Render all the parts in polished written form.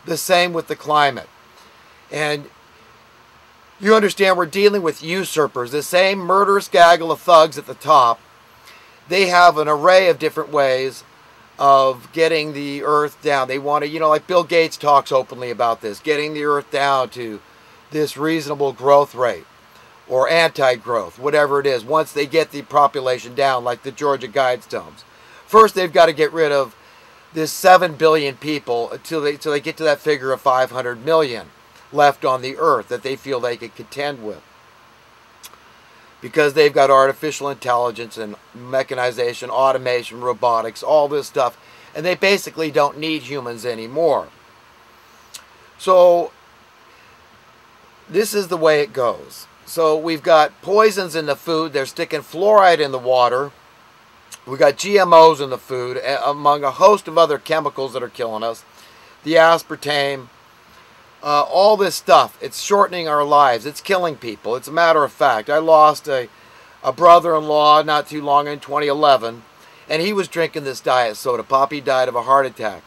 The same with the climate. And you understand we're dealing with usurpers, the same murderous gaggle of thugs at the top. They have an array of different ways of getting the earth down. They want to, like Bill Gates talks openly about this, getting the earth down to this reasonable growth rate or anti-growth, whatever it is, once they get the population down, like the Georgia Guidestones. First, they've got to get rid of this 7 billion people until they get to that figure of 500 million left on the earth that they feel they could contend with. Because they've got artificial intelligence and mechanization, automation, robotics, all this stuff. And they basically don't need humans anymore. So this is the way it goes. So we've got poisons in the food. They're sticking fluoride in the water. We've got GMOs in the food, among a host of other chemicals that are killing us. The aspartame. All this stuff, it's shortening our lives. It's killing people. It's a matter of fact. I lost a brother-in-law not too long in 2011, and he was drinking this diet soda. Poppy died of a heart attack.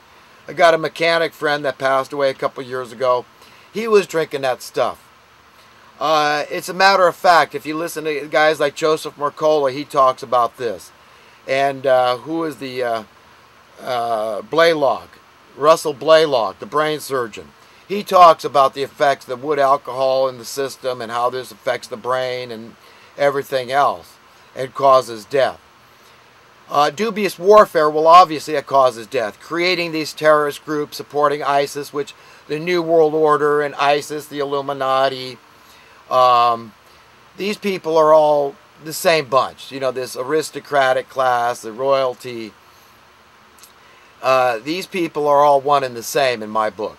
I got a mechanic friend that passed away a couple years ago. He was drinking that stuff. It's a matter of fact. If you listen to guys like Joseph Mercola, he talks about this. And who is the Blaylock? Russell Blaylock, the brain surgeon. He talks about the effects of wood alcohol in the system and how this affects the brain and everything else and causes death. Dubious warfare, well, obviously it causes death. Creating these terrorist groups supporting ISIS, which the New World Order and ISIS, the Illuminati, these people are all the same bunch. This aristocratic class, the royalty. These people are all one and the same in my book.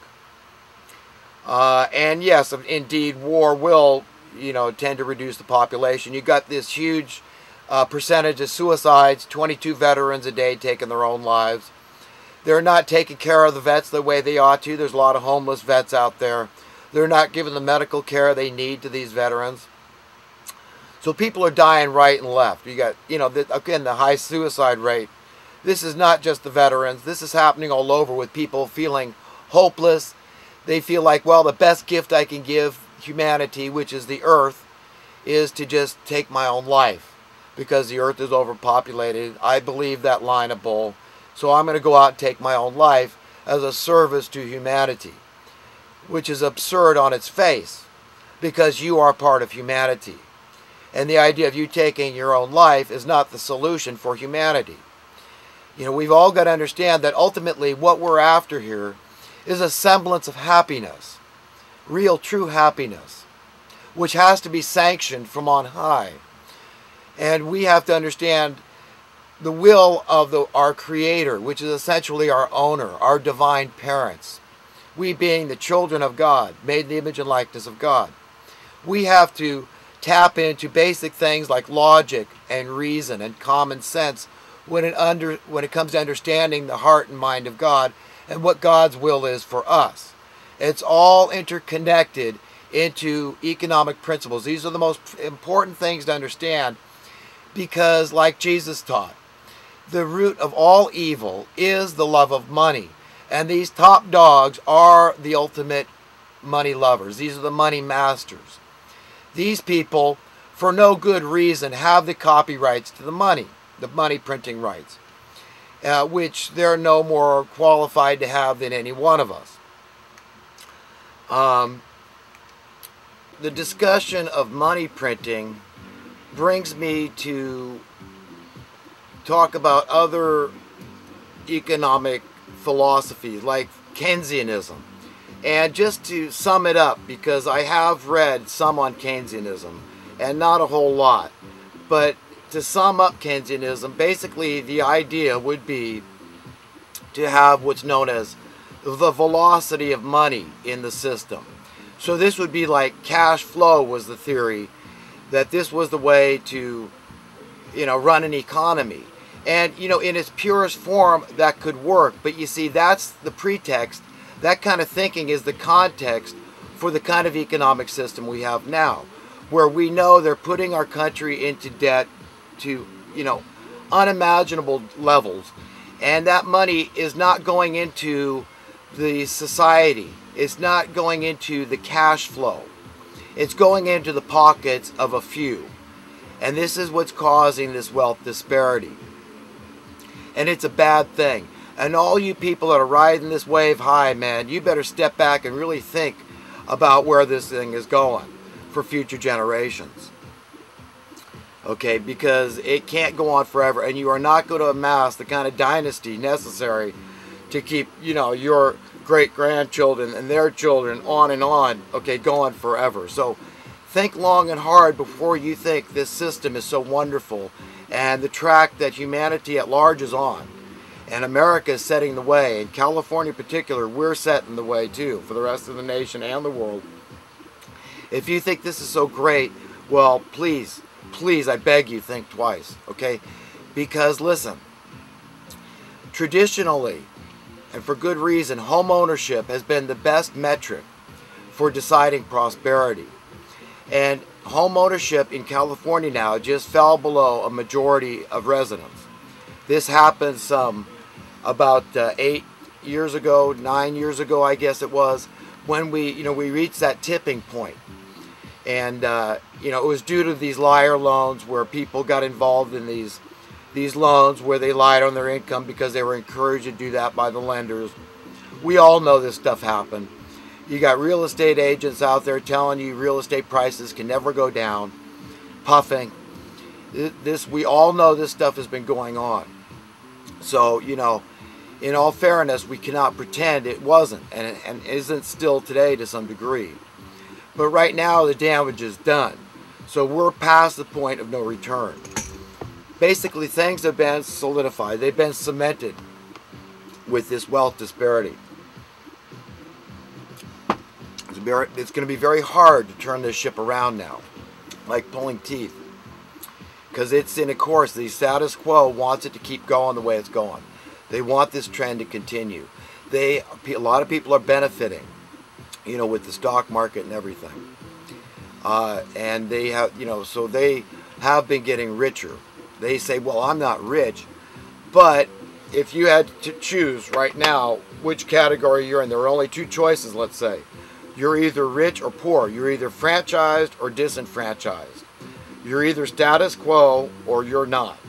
And yes, indeed, war will, tend to reduce the population. You got this huge percentage of suicides, 22 veterans a day taking their own lives. They're not taking care of the vets the way they ought to. There's a lot of homeless vets out there. They're not giving the medical care they need to these veterans. So people are dying right and left. You got, again, the high suicide rate. This is not just the veterans. This is happening all over with people feeling hopeless. They feel like, well, the best gift I can give humanity, which is the earth, is to just take my own life because the earth is overpopulated. I believe that line of bull. So I'm going to go out and take my own life as a service to humanity, which is absurd on its face because you are part of humanity. And the idea of you taking your own life is not the solution for humanity. We've all got to understand that ultimately what we're after here is a semblance of happiness, real, true happiness, which has to be sanctioned from on high. And we have to understand the will of our Creator, which is essentially our owner, our divine parents. We being the children of God, made in the image and likeness of God. We have to tap into basic things like logic and reason and common sense when it comes to understanding the heart and mind of God and what God's will is for us. It's all interconnected into economic principles. These are the most important things to understand because, like Jesus taught, the root of all evil is the love of money. And these top dogs are the ultimate money lovers. These are the money masters. These people, for no good reason, have the copyrights to the money printing rights, which they're no more qualified to have than any one of us. The discussion of money printing brings me to talk about other economic philosophies like Keynesianism. And just to sum it up, because I have read some on Keynesianism and not a whole lot, but to sum up Keynesianism, basically the idea would be to have what's known as the velocity of money in the system. So this would be like cash flow was the theory, that this was the way to, run an economy. And, in its purest form, that could work. But you see, that's the pretext. That kind of thinking is the context for the kind of economic system we have now, where we know they're putting our country into debt to, unimaginable levels. And that money is not going into the society. It's not going into the cash flow. It's going into the pockets of a few. And this is what's causing this wealth disparity. And it's a bad thing. And all you people that are riding this wave high, man, you better step back and really think about where this thing is going for future generations. Okay, because it can't go on forever, and you are not going to amass the kind of dynasty necessary to keep, you know, your great-grandchildren and their children on, okay, going forever. So think long and hard before you think this system is so wonderful and the track that humanity at large is on. And America is setting the way, and California in particular, we're setting the way too for the rest of the nation and the world. If you think this is so great, well, please, please, I beg you, think twice, okay? Because listen, traditionally, and for good reason, home ownership has been the best metric for deciding prosperity. And home ownership in California now just fell below a majority of residents. This happened about 8 years ago, 9 years ago, I guess it was, when we reached that tipping point. And it was due to these liar loans where people got involved in these loans where they lied on their income because they were encouraged to do that by the lenders. We all know this stuff happened. You got real estate agents out there telling you real estate prices can never go down, puffing. We all know this stuff has been going on. So, in all fairness, we cannot pretend it wasn't and isn't still today to some degree. But right now, the damage is done. So we're past the point of no return. Basically, things have been solidified. They've been cemented with this wealth disparity. It's going to be very hard to turn this ship around now, like pulling teeth. Because it's in a course, the status quo wants it to keep going the way it's going. They want this trend to continue. A lot of people are benefiting, with the stock market and everything. And they have, so they have been getting richer. They say, well, I'm not rich, but if you had to choose right now which category you're in, there are only two choices, let's say. You're either rich or poor. You're either franchised or disenfranchised. You're either status quo or you're not.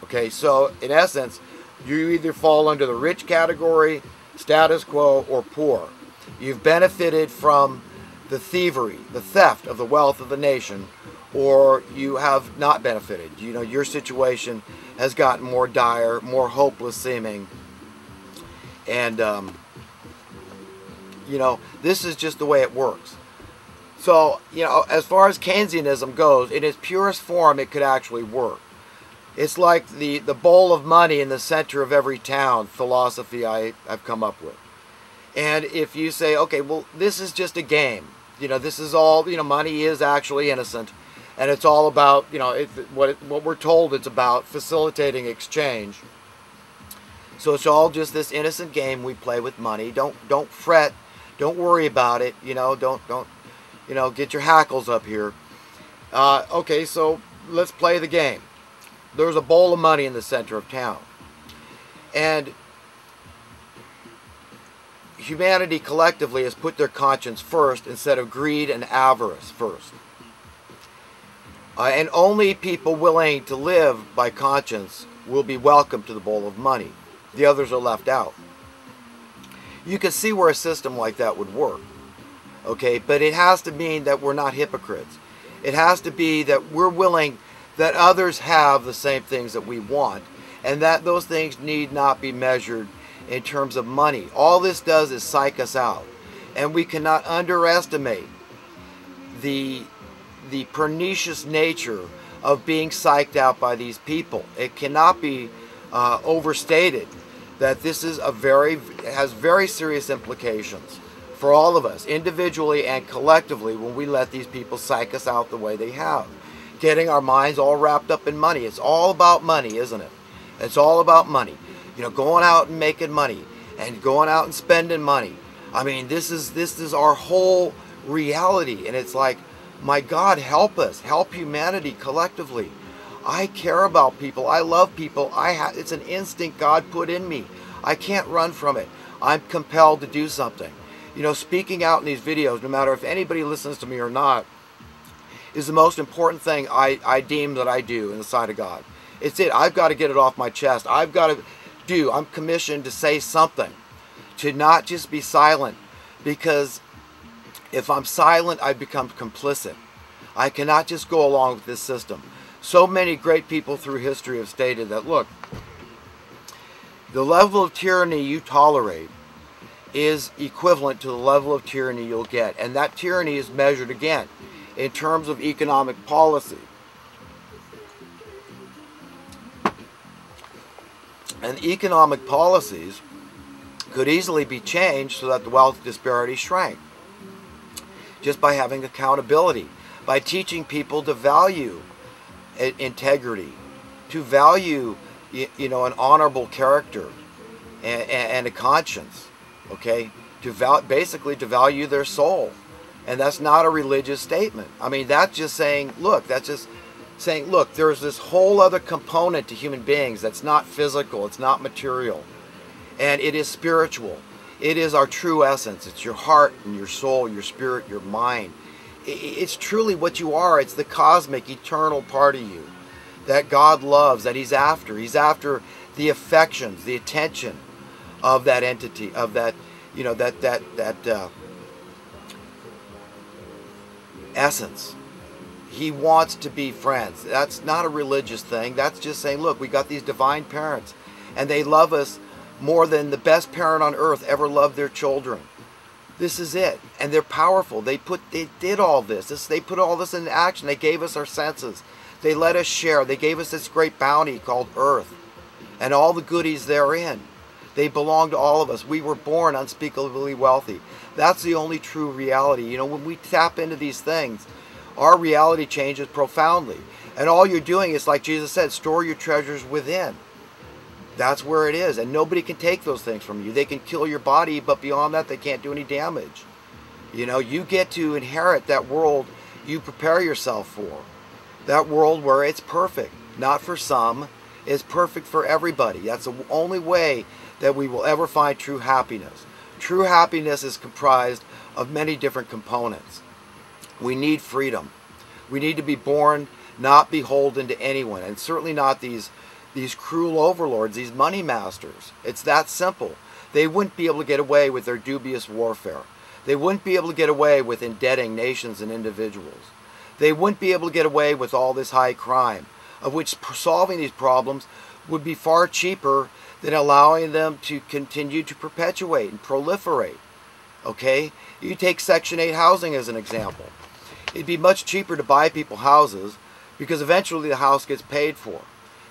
Okay, so in essence, you either fall under the rich category, status quo, or poor. You've benefited from the thievery, the theft of the wealth of the nation, or you have not benefited. Your situation has gotten more dire, more hopeless seeming. And, this is just the way it works. So, as far as Keynesianism goes, in its purest form, it could actually work. It's like the bowl of money in the center of every town philosophy I've come up with. And if you say, okay, well, this is just a game. This is all, money is actually innocent. And it's all about, what we're told it's about, facilitating exchange. So it's all just this innocent game we play with money. Don't fret. Don't worry about it. Don't get your hackles up here. Okay, so let's play the game. There's a bowl of money in the center of town. And humanity collectively has put their conscience first instead of greed and avarice first. And only people willing to live by conscience will be welcome to the bowl of money. The others are left out. You can see where a system like that would work. Okay, but it has to mean that we're not hypocrites. It has to be that we're willing that others have the same things that we want, and that those things need not be measured in terms of money. All this does is psych us out. And we cannot underestimate the pernicious nature of being psyched out by these people. It cannot be overstated that this is has very serious implications for all of us, individually and collectively, when we let these people psych us out the way they have. Getting our minds all wrapped up in money. It's all about money, isn't it? It's all about money. Going out and making money and going out and spending money. I mean, this is our whole reality. And it's like, my God, help us. Help humanity collectively. I care about people. I love people. It's an instinct God put in me. I can't run from it. I'm compelled to do something. You know, speaking out in these videos, no matter if anybody listens to me or not, is the most important thing I deem that I do in the sight of God. It's it. I've got to get it off my chest. I'm commissioned to say something, to not just be silent, because if I'm silent, I become complicit. I cannot just go along with this system. So many great people through history have stated that, look, the level of tyranny you tolerate is equivalent to the level of tyranny you'll get. And that tyranny is measured, again, in terms of economic policy. And economic policies could easily be changed so that the wealth disparity shrank, just by having accountability, by teaching people to value integrity, to value, you know, an honorable character and a conscience, okay? Basically to value their soul. And that's not a religious statement. I mean, that's just saying, look, there's this whole other component to human beings that's not physical, it's not material, and it is spiritual. It is our true essence. It's your heart and your soul, your spirit, your mind. It's truly what you are. It's the cosmic, eternal part of you that God loves, that He's after. He's after the affections, the attention of that entity, of that, you know, that essence. He wants to be friends. That's not a religious thing. That's just saying, look, we got these divine parents, and they love us more than the best parent on earth ever loved their children. This is it. And they're powerful. They did all this. They put all this into action. They gave us our senses. They let us share. They gave us this great bounty called earth and all the goodies therein. They belong to all of us. We were born unspeakably wealthy. That's the only true reality. You know, when we tap into these things, our reality changes profoundly. And all you're doing is, like Jesus said, store your treasures within. That's where it is. And nobody can take those things from you. They can kill your body, but beyond that, they can't do any damage. You know, you get to inherit that world you prepare yourself for. That world where it's perfect. Not for some. It's perfect for everybody. That's the only way that we will ever find true happiness. True happiness is comprised of many different components. We need freedom. We need to be born not beholden to anyone, and certainly not these cruel overlords, these money masters. It's that simple. They wouldn't be able to get away with their dubious warfare. They wouldn't be able to get away with indebting nations and individuals. They wouldn't be able to get away with all this high crime, of which solving these problems would be far cheaper than allowing them to continue to perpetuate and proliferate. Okay? You take Section 8 housing as an example. It'd be much cheaper to buy people houses because eventually the house gets paid for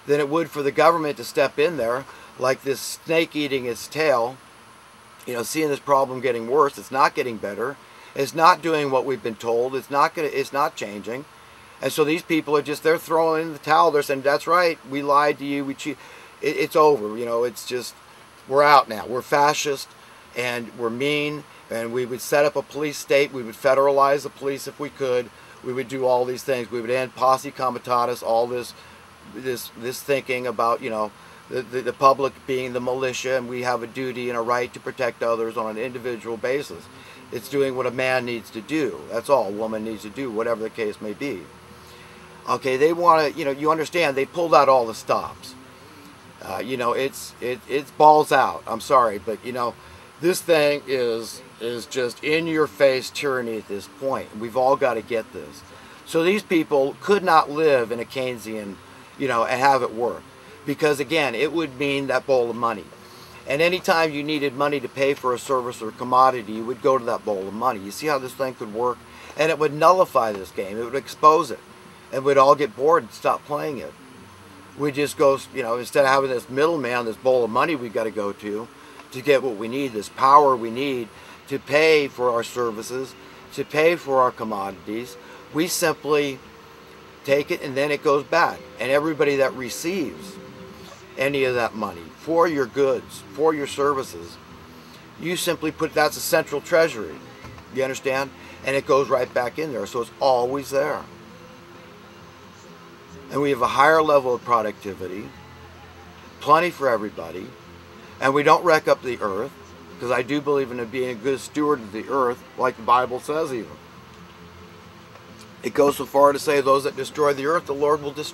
than it would for the government to step in there like this snake eating its tail, you know, seeing this problem getting worse. It's not getting better. It's not doing what we've been told. It's not changing. And so these people are just, they're throwing in the towel. They're saying, that's right, we lied to you, we cheated. It's over, you know, it's just, we're out now. We're fascist and we're mean, and we would set up a police state. We would federalize the police if we could. We would do all these things. We would end posse comitatus, all this thinking about, you know, the public being the militia, and we have a duty and a right to protect others on an individual basis. It's doing what a man needs to do. That's all a woman needs to do, whatever the case may be. Okay, they want to, you know, you understand, they pulled out all the stops. You know, it's balls out. I'm sorry, but, you know, this thing is just in-your-face tyranny at this point. We've all got to get this. So these people could not live in a Keynesian, you know, and have it work. Because, again, it would mean that bowl of money. And anytime you needed money to pay for a service or a commodity, you would go to that bowl of money. You see how this thing could work? And it would nullify this game. It would expose it. And we'd all get bored and stop playing it. We'd just go, you know, instead of having this middleman, this bowl of money we've got to go to get what we need, this power we need to pay for our services, to pay for our commodities, we simply take it and then it goes back. And everybody that receives any of that money for your goods, for your services, you simply put, that's a central treasury. You understand? And it goes right back in there. So it's always there. And we have a higher level of productivity, plenty for everybody, and we don't wreck up the earth. because I do believe in it being a good steward of the earth, like the Bible says even. It goes so far to say those that destroy the earth, the Lord will destroy.